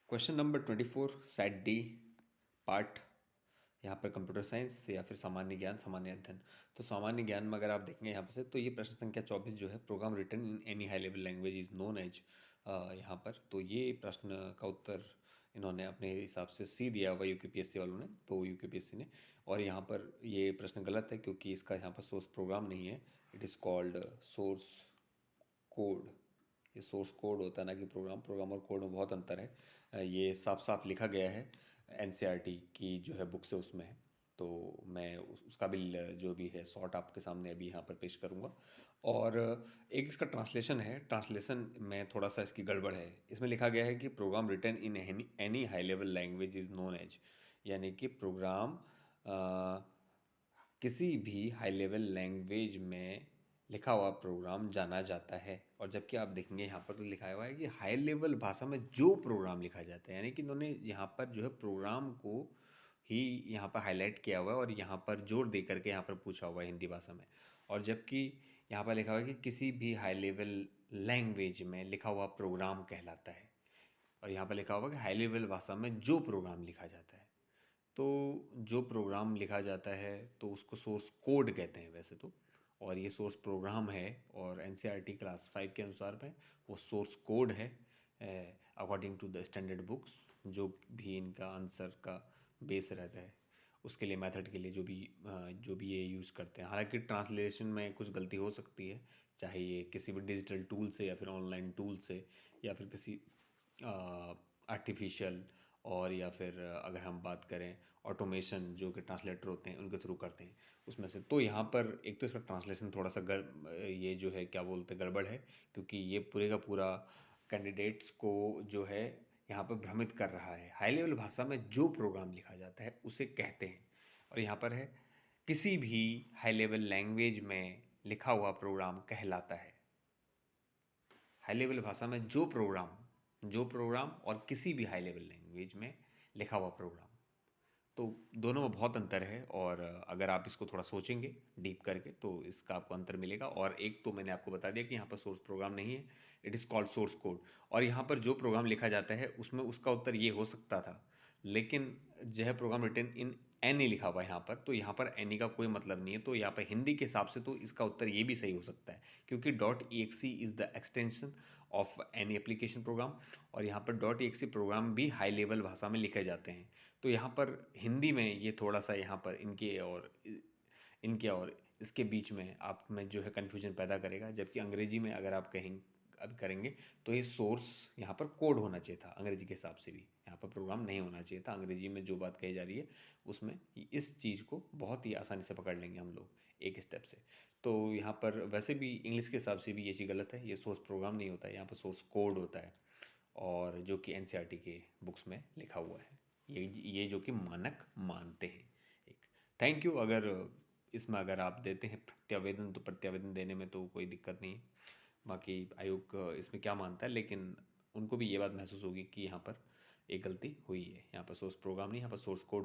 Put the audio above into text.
Question number 24 set D part यहाँ पर computer science या फिर सामान्य ज्ञान सामान्य अध्ययन। तो सामान्य ज्ञान में अगर आप देखेंगे यहाँ पर से तो ये प्रश्न संख्या 24 जो है program written in any high level language is known as यहाँ पर तो ये प्रश्न का उत्तर इन्होंने अपने हिसाब से सी दिया हुआ यूकेपीएससी वालों ने, तो यूकेपीएससी ने। और यहाँ पर ये प्रश्न गलत है क्योंकि इसका यहाँ पर सोर्स प्रोग्राम नहीं है, it is called source code. ये सोर्स कोड होता है ना कि प्रोग्राम और कोड में बहुत अंतर है। ये साफ साफ लिखा गया है एनसीईआरटी की जो है बुक से, उसमें है। तो मैं उसका भी जो भी है शॉर्ट आपके सामने अभी यहाँ पर पेश करूँगा। और एक इसका ट्रांसलेशन है, ट्रांसलेशन में थोड़ा सा इसकी गड़बड़ है। इसमें लिखा गया है कि program written in any high level language is known as, यानी कि प्रोग्राम किसी भी हाई लेवल लैंग्वेज में लिखा हुआ प्रोग्राम जाना जाता है। और जबकि आप देखेंगे यहाँ पर तो लिखा हुआ है कि हाई लेवल भाषा में जो प्रोग्राम लिखा जाता है, यानी कि इन्होंने यहाँ पर जो है प्रोग्राम को ही यहाँ पर हाईलाइट किया हुआ है और यहाँ पर जोर दे करके यहाँ पर पूछा हुआ है हिंदी भाषा में। और जबकि यहाँ पर लिखा हुआ है कि किसी भी हाई लेवल लैंग्वेज में लिखा हुआ प्रोग्राम कहलाता है, और यहाँ पर लिखा हुआ है कि हाई लेवल भाषा में जो प्रोग्राम लिखा जाता है। तो जो प्रोग्राम लिखा जाता है तो उसको सोर्स कोड कहते हैं वैसे तो, और ये सोर्स प्रोग्राम है। और एनसीईआरटी क्लास 5 के अनुसार में वो सोर्स कोड है according to the standard books. जो भी इनका आंसर का बेस रहता है उसके लिए, मेथड के लिए जो भी ये यूज़ करते हैं। हालांकि ट्रांसलेशन में कुछ गलती हो सकती है, चाहे ये किसी भी डिजिटल टूल से या फिर ऑनलाइन टूल से या फिर किसी आर्टिफिशियल, और या फिर अगर हम बात करें ऑटोमेशन जो कि ट्रांसलेटर होते हैं उनके थ्रू करते हैं उसमें से। तो यहाँ पर एक तो इसका ट्रांसलेशन थोड़ा सा ये जो है क्या बोलते हैं गड़बड़ है, क्योंकि ये पूरे का पूरा कैंडिडेट्स को जो है यहाँ पर भ्रमित कर रहा है। हाई लेवल भाषा में जो प्रोग्राम लिखा जाता है उसे कहते हैं, और यहाँ पर है किसी भी हाई लेवल लैंग्वेज में लिखा हुआ प्रोग्राम कहलाता है। हाई लेवल भाषा में जो प्रोग्राम और किसी भी हाई लेवल लैंग्वेज में लिखा हुआ प्रोग्राम, तो दोनों में बहुत अंतर है। और अगर आप इसको थोड़ा सोचेंगे डीप करके तो इसका आपको अंतर मिलेगा। और एक तो मैंने आपको बता दिया कि यहाँ पर सोर्स प्रोग्राम नहीं है, it is called source code. और यहाँ पर जो प्रोग्राम लिखा जाता है उसमें उसका उत्तर ये हो सकता था, लेकिन जो है प्रोग्राम रिटन इन एनी लिखा हुआ है यहाँ पर, तो यहाँ पर एनी का कोई मतलब नहीं है। तो यहाँ पर हिंदी के हिसाब से तो इसका उत्तर ये भी सही हो सकता है, क्योंकि dot exe is the extension of any application program, और यहाँ पर डॉट ई एक्सी प्रोग्राम भी हाई लेवल भाषा में लिखे जाते हैं। तो यहाँ पर हिंदी में ये थोड़ा सा यहाँ पर इनके और इसके बीच में आप में जो है कन्फ्यूजन पैदा करेगा। जबकि अंग्रेजी में अगर आप कहें अब करेंगे तो ये सोर्स यहाँ पर कोड होना चाहिए था अंग्रेजी के हिसाब से भी, यहाँ पर प्रोग्राम नहीं होना चाहिए था। अंग्रेजी में जो बात कही जा रही है उसमें इस चीज़ को बहुत ही आसानी से पकड़ लेंगे हम लोग एक स्टेप से। तो यहाँ पर वैसे भी इंग्लिश के हिसाब से भी ये चीज़ गलत है, ये सोर्स प्रोग्राम नहीं होता है, यहाँ पर सोर्स कोड होता है, और जो कि एनसीईआरटी के बुक्स में लिखा हुआ है। ये जो कि मानक मानते हैं एक। Thank you. अगर इसमें अगर आप देते हैं प्रत्यावेदन तो प्रत्यावेदन देने में तो कोई दिक्कत नहीं है। बाकी आयोग इसमें क्या मानता है, लेकिन उनको भी ये बात महसूस होगी कि यहाँ पर एक गलती हुई है। यहाँ पर सोर्स प्रोग्राम नहीं, यहाँ पर सोर्स कोड